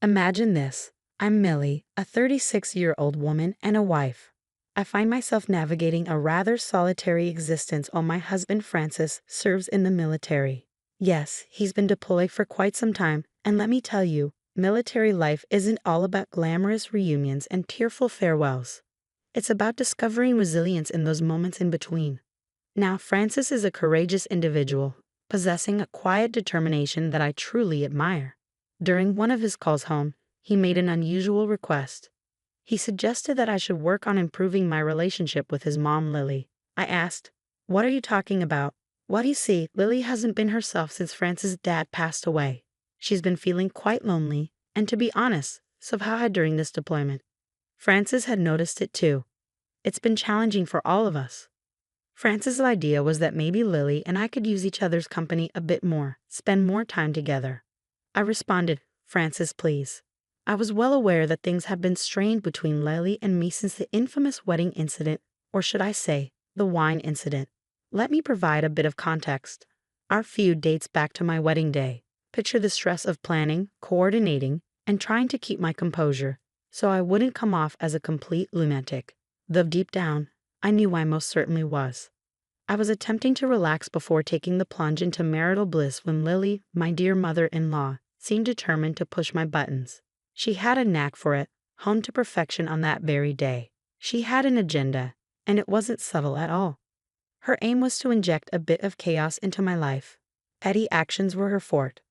Imagine this. I'm Millie, a 36-year-old woman and a wife. I find myself navigating a rather solitary existence while my husband Francis serves in the military. Yes, he's been deployed for quite some time, and let me tell you, military life isn't all about glamorous reunions and tearful farewells. It's about discovering resilience in those moments in between. Now, Francis is a courageous individual, possessing a quiet determination that I truly admire. During one of his calls home, he made an unusual request. He suggested that I should work on improving my relationship with his mom, Lily. I asked, "What are you talking about?" "Well, you see, Lily hasn't been herself since Francis' dad passed away. She's been feeling quite lonely, and to be honest, so have I during this deployment. Francis had noticed it too. It's been challenging for all of us." Francis' idea was that maybe Lily and I could use each other's company a bit more, spend more time together. I responded, "Francis, please." I was well aware that things had been strained between Lily and me since the infamous wedding incident, or should I say, the wine incident. Let me provide a bit of context. Our feud dates back to my wedding day. Picture the stress of planning, coordinating, and trying to keep my composure, so I wouldn't come off as a complete lunatic. Though deep down, I knew I most certainly was. I was attempting to relax before taking the plunge into marital bliss when Lily, my dear mother-in-law, seemed determined to push my buttons. She had a knack for it, honed to perfection on that very day. She had an agenda, and it wasn't subtle at all. Her aim was to inject a bit of chaos into my life. Petty actions were her forte.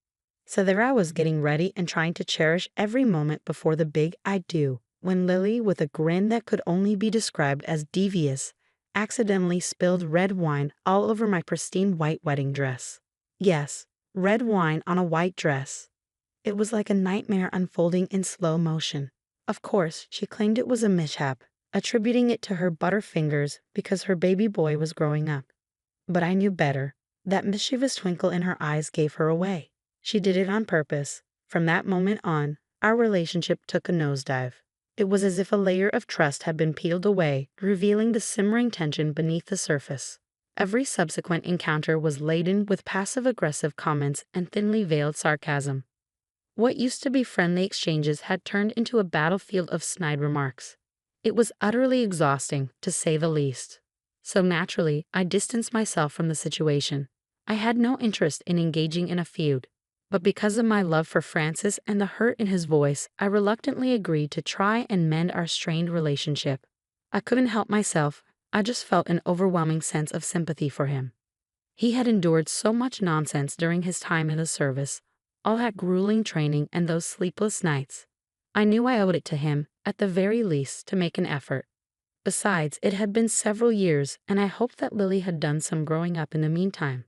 So there I was getting ready and trying to cherish every moment before the big I do, when Lily, with a grin that could only be described as devious, accidentally spilled red wine all over my pristine white wedding dress. Yes, red wine on a white dress. It was like a nightmare unfolding in slow motion. Of course, she claimed it was a mishap, attributing it to her butterfingers because her baby boy was growing up. But I knew better. That mischievous twinkle in her eyes gave her away. She did it on purpose. From that moment on, our relationship took a nosedive. It was as if a layer of trust had been peeled away, revealing the simmering tension beneath the surface. Every subsequent encounter was laden with passive-aggressive comments and thinly veiled sarcasm. What used to be friendly exchanges had turned into a battlefield of snide remarks. It was utterly exhausting, to say the least. So naturally, I distanced myself from the situation. I had no interest in engaging in a feud. But because of my love for Francis and the hurt in his voice, I reluctantly agreed to try and mend our strained relationship. I couldn't help myself. I just felt an overwhelming sense of sympathy for him. He had endured so much nonsense during his time in the service, all that grueling training and those sleepless nights. I knew I owed it to him, at the very least, to make an effort. Besides, it had been several years, and I hoped that Lily had done some growing up in the meantime.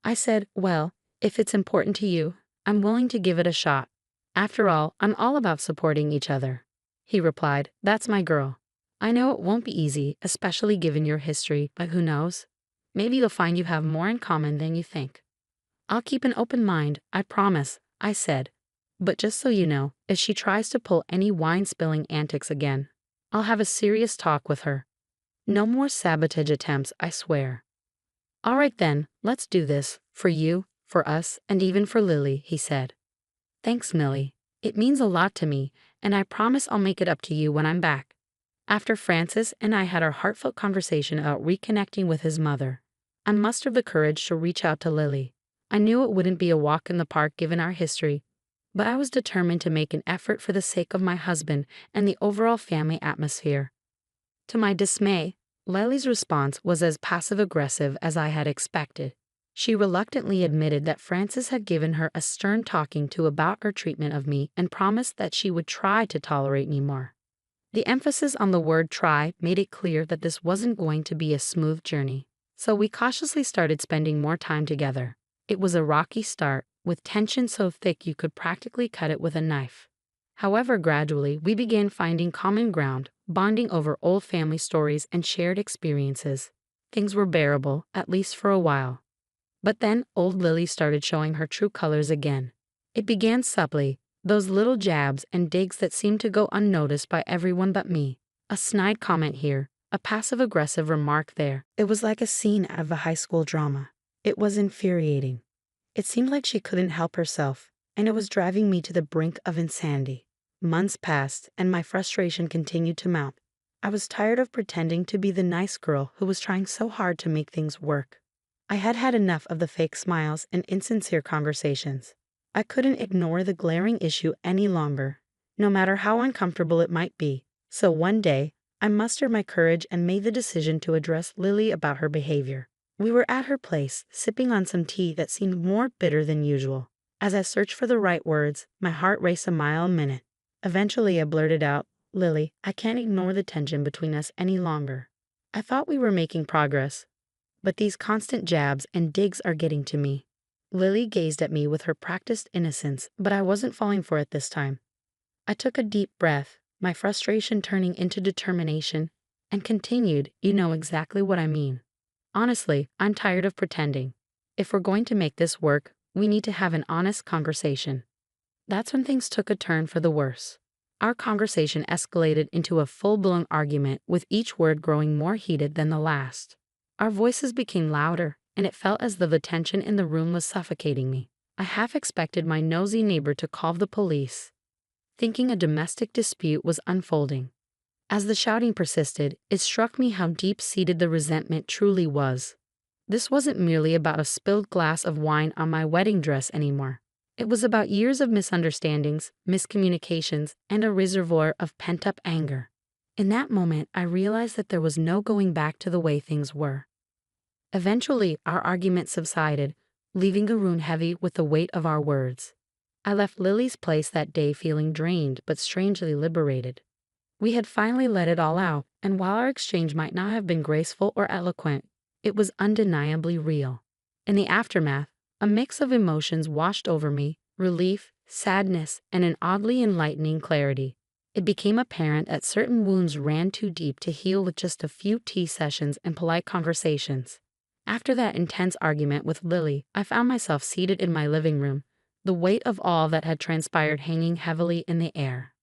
I said, "Well, if it's important to you, I'm willing to give it a shot. After all, I'm all about supporting each other." He replied, "That's my girl. I know it won't be easy, especially given your history, but who knows? Maybe you'll find you have more in common than you think." "I'll keep an open mind, I promise," I said. "But just so you know, if she tries to pull any wine-spilling antics again, I'll have a serious talk with her. No more sabotage attempts, I swear." "All right then, let's do this, for you, for us, and even for Lily," he said. "Thanks, Millie. It means a lot to me, and I promise I'll make it up to you when I'm back." After Francis and I had our heartfelt conversation about reconnecting with his mother, I mustered the courage to reach out to Lily. I knew it wouldn't be a walk in the park given our history, but I was determined to make an effort for the sake of my husband and the overall family atmosphere. To my dismay, Lily's response was as passive-aggressive as I had expected. She reluctantly admitted that Francis had given her a stern talking to about her treatment of me and promised that she would try to tolerate me more. The emphasis on the word try made it clear that this wasn't going to be a smooth journey, so we cautiously started spending more time together. It was a rocky start, with tension so thick you could practically cut it with a knife. However, gradually, we began finding common ground, bonding over old family stories and shared experiences. Things were bearable, at least for a while. But then old Lily started showing her true colors again. It began subtly, those little jabs and digs that seemed to go unnoticed by everyone but me. A snide comment here, a passive-aggressive remark there. It was like a scene out of a high school drama. It was infuriating. It seemed like she couldn't help herself, and it was driving me to the brink of insanity. Months passed, and my frustration continued to mount. I was tired of pretending to be the nice girl who was trying so hard to make things work. I had had enough of the fake smiles and insincere conversations. I couldn't ignore the glaring issue any longer, no matter how uncomfortable it might be. So one day, I mustered my courage and made the decision to address Lily about her behavior. We were at her place, sipping on some tea that seemed more bitter than usual. As I searched for the right words, my heart raced a mile a minute. Eventually, I blurted out, "Lily, I can't ignore the tension between us any longer. I thought we were making progress, but these constant jabs and digs are getting to me." Lily gazed at me with her practiced innocence, but I wasn't falling for it this time. I took a deep breath, my frustration turning into determination, and continued, "You know exactly what I mean. Honestly, I'm tired of pretending. If we're going to make this work, we need to have an honest conversation." That's when things took a turn for the worse. Our conversation escalated into a full-blown argument, with each word growing more heated than the last. Our voices became louder, and it felt as though the tension in the room was suffocating me. I half expected my nosy neighbor to call the police, thinking a domestic dispute was unfolding. As the shouting persisted, it struck me how deep-seated the resentment truly was. This wasn't merely about a spilled glass of wine on my wedding dress anymore. It was about years of misunderstandings, miscommunications, and a reservoir of pent-up anger. In that moment, I realized that there was no going back to the way things were. Eventually, our argument subsided, leaving the room heavy with the weight of our words. I left Lily's place that day feeling drained but strangely liberated. We had finally let it all out, and while our exchange might not have been graceful or eloquent, it was undeniably real. In the aftermath, a mix of emotions washed over me: relief, sadness, and an oddly enlightening clarity. It became apparent that certain wounds ran too deep to heal with just a few tea sessions and polite conversations. After that intense argument with Lily, I found myself seated in my living room, the weight of all that had transpired hanging heavily in the air.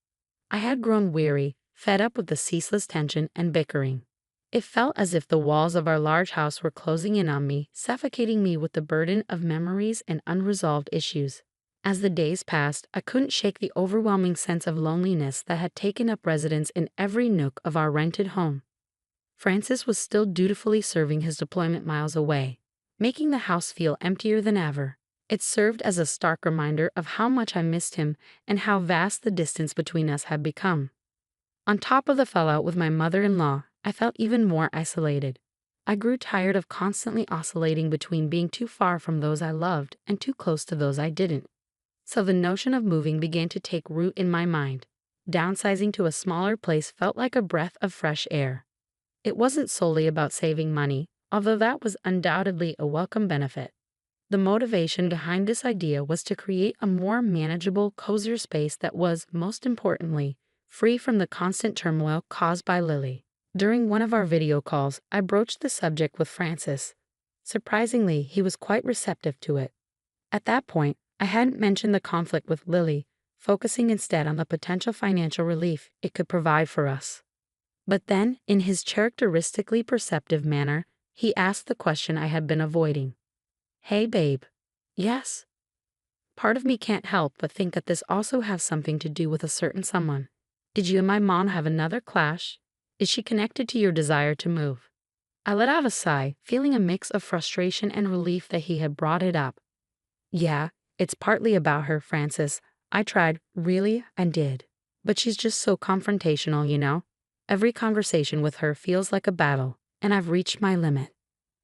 I had grown weary, fed up with the ceaseless tension and bickering. It felt as if the walls of our large house were closing in on me, suffocating me with the burden of memories and unresolved issues. As the days passed, I couldn't shake the overwhelming sense of loneliness that had taken up residence in every nook of our rented home. Francis was still dutifully serving his deployment miles away, making the house feel emptier than ever. It served as a stark reminder of how much I missed him and how vast the distance between us had become. On top of the fallout with my mother-in-law, I felt even more isolated. I grew tired of constantly oscillating between being too far from those I loved and too close to those I didn't. So the notion of moving began to take root in my mind. Downsizing to a smaller place felt like a breath of fresh air. It wasn't solely about saving money, although that was undoubtedly a welcome benefit. The motivation behind this idea was to create a more manageable, cozier space that was, most importantly, free from the constant turmoil caused by Lily. During one of our video calls, I broached the subject with Francis. Surprisingly, he was quite receptive to it. At that point, I hadn't mentioned the conflict with Lily, focusing instead on the potential financial relief it could provide for us. But then, in his characteristically perceptive manner, he asked the question I had been avoiding. "Hey, babe." "Yes." Part of me can't help but think that this also has something to do with a certain someone. Did you and my mom have another clash? Is she connected to your desire to move? I let out a sigh, feeling a mix of frustration and relief that he had brought it up. "Yeah, it's partly about her, Francis. I tried, really, and did. But she's just so confrontational, you know? Every conversation with her feels like a battle, and I've reached my limit."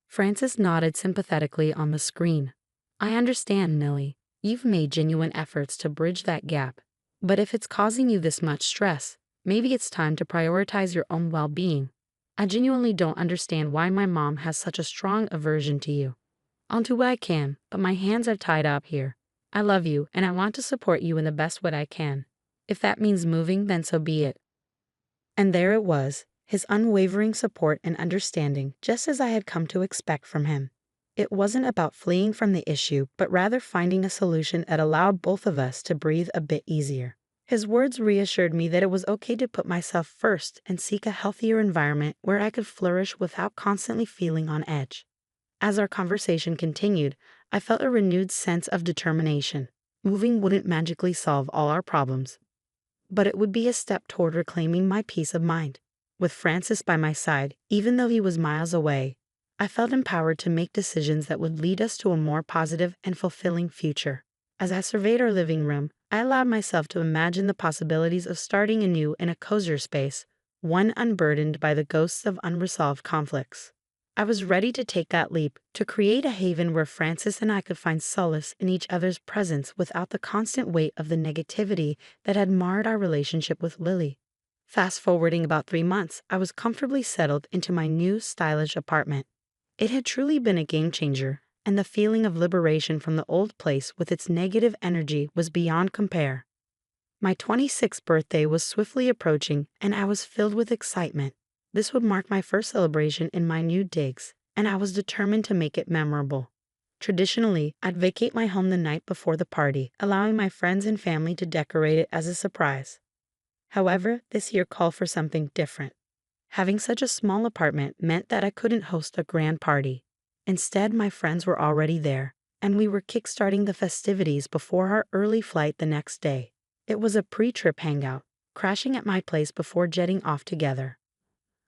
Francis nodded sympathetically on the screen. "I understand, Millie. You've made genuine efforts to bridge that gap. But if it's causing you this much stress, maybe it's time to prioritize your own well-being. I genuinely don't understand why my mom has such a strong aversion to you. I'll do what I can, but my hands are tied up here. I love you, and I want to support you in the best way I can. If that means moving, then so be it." And there it was, his unwavering support and understanding, just as I had come to expect from him. It wasn't about fleeing from the issue, but rather finding a solution that allowed both of us to breathe a bit easier. His words reassured me that it was okay to put myself first and seek a healthier environment where I could flourish without constantly feeling on edge. As our conversation continued, I felt a renewed sense of determination. Moving wouldn't magically solve all our problems, but it would be a step toward reclaiming my peace of mind. With Francis by my side, even though he was miles away, I felt empowered to make decisions that would lead us to a more positive and fulfilling future. As I surveyed our living room, I allowed myself to imagine the possibilities of starting anew in a cozier space, one unburdened by the ghosts of unresolved conflicts. I was ready to take that leap, to create a haven where Francis and I could find solace in each other's presence without the constant weight of the negativity that had marred our relationship with Lily. Fast forwarding about 3 months, I was comfortably settled into my new stylish apartment. It had truly been a game changer, and the feeling of liberation from the old place with its negative energy was beyond compare. My 26th birthday was swiftly approaching, and I was filled with excitement. This would mark my first celebration in my new digs, and I was determined to make it memorable. Traditionally, I'd vacate my home the night before the party, allowing my friends and family to decorate it as a surprise. However, this year called for something different. Having such a small apartment meant that I couldn't host a grand party. Instead, my friends were already there, and we were kickstarting the festivities before our early flight the next day. It was a pre-trip hangout, crashing at my place before jetting off together.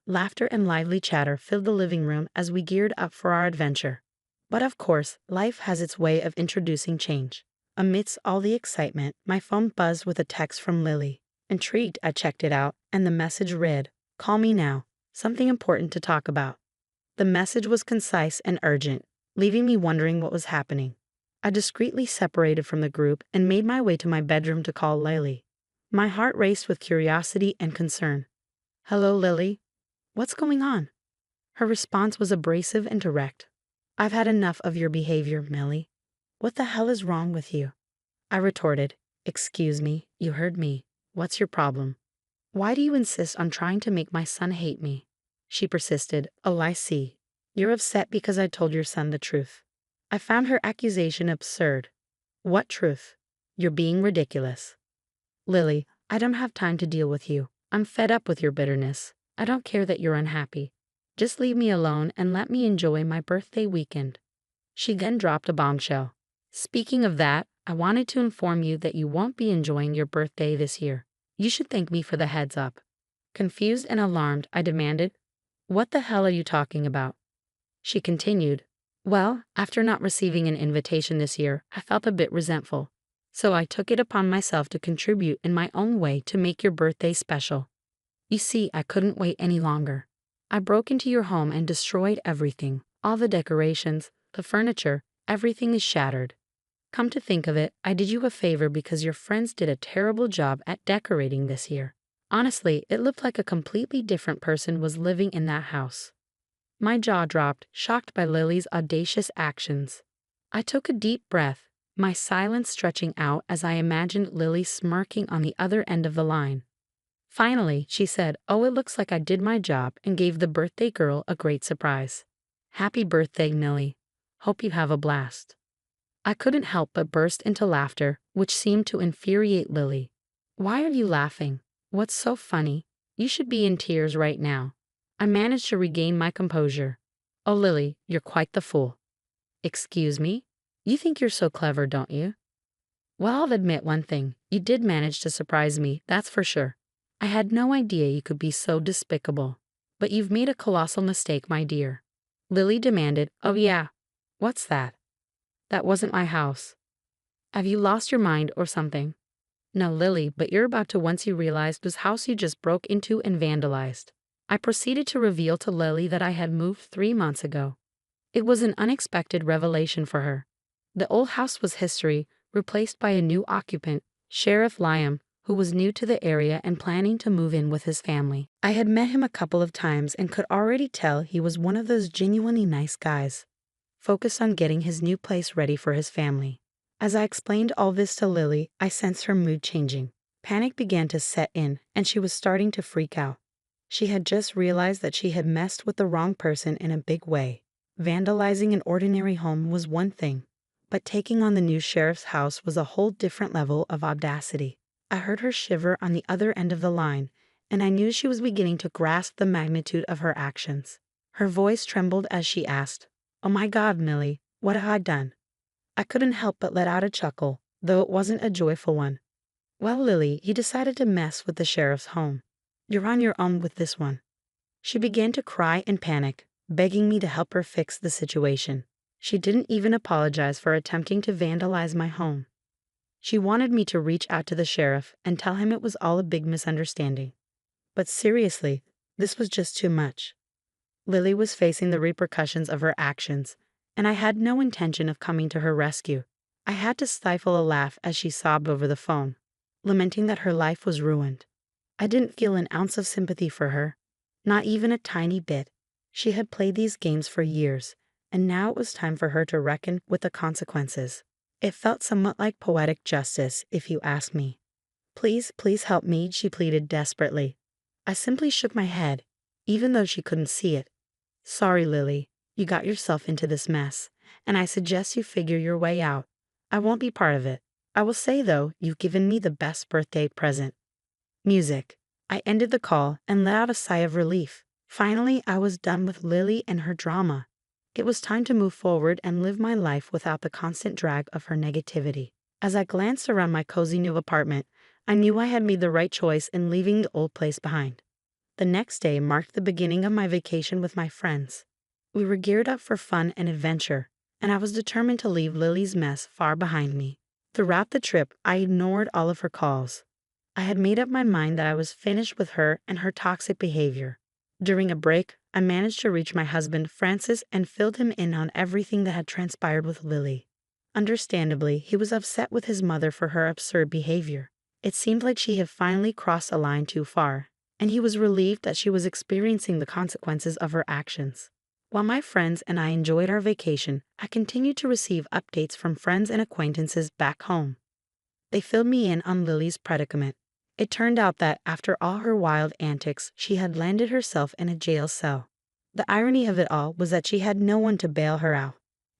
Laughter and lively chatter filled the living room as we geared up for our adventure. But of course, life has its way of introducing change. Amidst all the excitement, my phone buzzed with a text from Lily. Intrigued, I checked it out, and the message read, "Call me now. Something important to talk about." The message was concise and urgent, leaving me wondering what was happening. I discreetly separated from the group and made my way to my bedroom to call Lily. My heart raced with curiosity and concern. "Hello, Lily. What's going on?" Her response was abrasive and direct. "I've had enough of your behavior, Millie. What the hell is wrong with you?" I retorted, "Excuse me, you heard me. What's your problem? Why do you insist on trying to make my son hate me?" She persisted. "Oh, I see. You're upset because I told your son the truth." I found her accusation absurd. "What truth? You're being ridiculous." "Lily, I don't have time to deal with you. I'm fed up with your bitterness. I don't care that you're unhappy. Just leave me alone and let me enjoy my birthday weekend." She then dropped a bombshell. "Speaking of that, I wanted to inform you that you won't be enjoying your birthday this year. You should thank me for the heads up." Confused and alarmed, I demanded, "What the hell are you talking about?" She continued, "Well, after not receiving an invitation this year, I felt a bit resentful. So I took it upon myself to contribute in my own way to make your birthday special. You see, I couldn't wait any longer. I broke into your home and destroyed everything. All the decorations, the furniture, everything is shattered. Come to think of it, I did you a favor because your friends did a terrible job at decorating this year. Honestly, it looked like a completely different person was living in that house." My jaw dropped, shocked by Lily's audacious actions. I took a deep breath, my silence stretching out as I imagined Lily smirking on the other end of the line. Finally, she said, "Oh, it looks like I did my job and gave the birthday girl a great surprise. Happy birthday, Millie. Hope you have a blast." I couldn't help but burst into laughter, which seemed to infuriate Lily. "Why are you laughing? What's so funny? You should be in tears right now." I managed to regain my composure. "Oh, Lily, you're quite the fool." "Excuse me? You think you're so clever, don't you?" "Well, I'll admit one thing. You did manage to surprise me, that's for sure. I had no idea you could be so despicable. But you've made a colossal mistake, my dear." Lily demanded. "Oh yeah, what's that?" "That wasn't my house." "Have you lost your mind or something?" "No, Lily, but you're about to once you realized whose house you just broke into and vandalized." I proceeded to reveal to Lily that I had moved 3 months ago. It was an unexpected revelation for her. The old house was history, replaced by a new occupant, Sheriff Liam, who was new to the area and planning to move in with his family. I had met him a couple of times and could already tell he was one of those genuinely nice guys, focused on getting his new place ready for his family. As I explained all this to Lily, I sensed her mood changing. Panic began to set in, and she was starting to freak out. She had just realized that she had messed with the wrong person in a big way. Vandalizing an ordinary home was one thing, but taking on the new sheriff's house was a whole different level of audacity. I heard her shiver on the other end of the line, and I knew she was beginning to grasp the magnitude of her actions. Her voice trembled as she asked, "Oh my God, Millie, what have I done?" I couldn't help but let out a chuckle. though it wasn't a joyful one. "Well, Lily, you decided to mess with the sheriff's home. You're on your own with this one." She began to cry and panic, begging me to help her fix the situation. She didn't even apologize for attempting to vandalize my home. She wanted me to reach out to the sheriff and tell him it was all a big misunderstanding. But seriously, this was just too much. Lily was facing the repercussions of her actions, and I had no intention of coming to her rescue. I had to stifle a laugh as she sobbed over the phone, lamenting that her life was ruined. I didn't feel an ounce of sympathy for her, not even a tiny bit. She had played these games for years, and now it was time for her to reckon with the consequences. It felt somewhat like poetic justice, if you ask me. "Please, please help me," she pleaded desperately. I simply shook my head, even though she couldn't see it. "Sorry, Lily, you got yourself into this mess, and I suggest you figure your way out. I won't be part of it. I will say, though, you've given me the best birthday present." Music. I ended the call and let out a sigh of relief. Finally, I was done with Lily and her drama. It was time to move forward and live my life without the constant drag of her negativity. As I glanced around my cozy new apartment, I knew I had made the right choice in leaving the old place behind. The next day marked the beginning of my vacation with my friends. We were geared up for fun and adventure, and I was determined to leave Lily's mess far behind me. Throughout the trip, I ignored all of her calls. I had made up my mind that I was finished with her and her toxic behavior. During a break, I managed to reach my husband, Francis, and filled him in on everything that had transpired with Lily. Understandably, he was upset with his mother for her absurd behavior. It seemed like she had finally crossed a line too far, and he was relieved that she was experiencing the consequences of her actions. While my friends and I enjoyed our vacation, I continued to receive updates from friends and acquaintances back home. They filled me in on Lily's predicament. It turned out that, after all her wild antics, she had landed herself in a jail cell. The irony of it all was that she had no one to bail her out.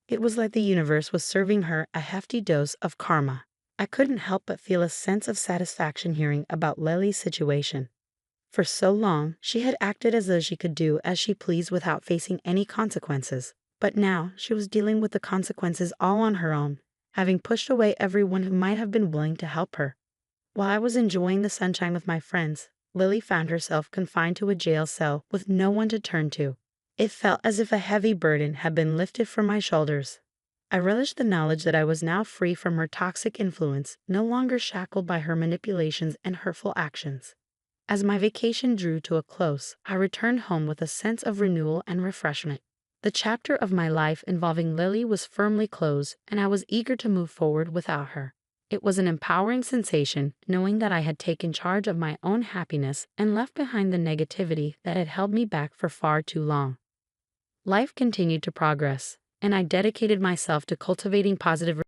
It was like the universe was serving her a hefty dose of karma. I couldn't help but feel a sense of satisfaction hearing about Lily's situation. For so long, she had acted as though she could do as she pleased without facing any consequences. But now, she was dealing with the consequences all on her own, having pushed away everyone who might have been willing to help her. While I was enjoying the sunshine with my friends, Lily found herself confined to a jail cell with no one to turn to. It felt as if a heavy burden had been lifted from my shoulders. I relished the knowledge that I was now free from her toxic influence, no longer shackled by her manipulations and hurtful actions. As my vacation drew to a close, I returned home with a sense of renewal and refreshment. The chapter of my life involving Lily was firmly closed, and I was eager to move forward without her. It was an empowering sensation knowing that I had taken charge of my own happiness and left behind the negativity that had held me back for far too long. Life continued to progress, and I dedicated myself to cultivating positive